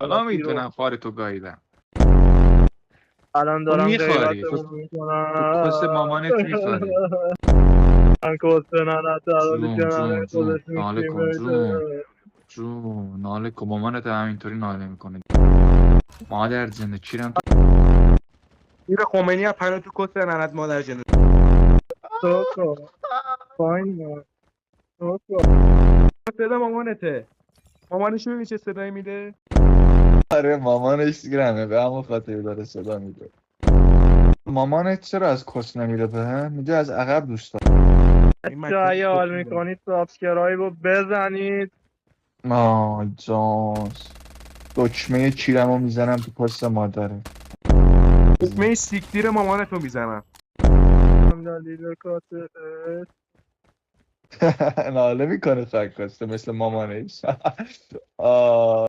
حالا میدونم خار تو گاییدم. الان تو دارم میخواری غیبتمون میکنم. تو کس مامانت میخواری. من کسته ننت حالی جون کنم جون جون خودش ناله کن جون میشه. جون ناله کن مامانت همینطوری ناله میکنه. مادر جنده کیرم تو. این خمینی هم پناه تو کس ننت مادر جنده. تو کن پایین تو کن. صدا مامانته. مامانش میبینی چه صدایی میده؟ آره مامانش گرمه به همون خاطر داره صدا میده. مامانت چرا از کس نمیره به میگه از عقب دوست بچه اگه حال میکنید سابسکرایب رو بزنید. آه جاس دکمه کیرم رو میزنم تو پست مادره. دکمه سیکتیر مامانتو میزنم. دلیل کاسه ناله میکنه خواهد کاسته مثل مامانش. آه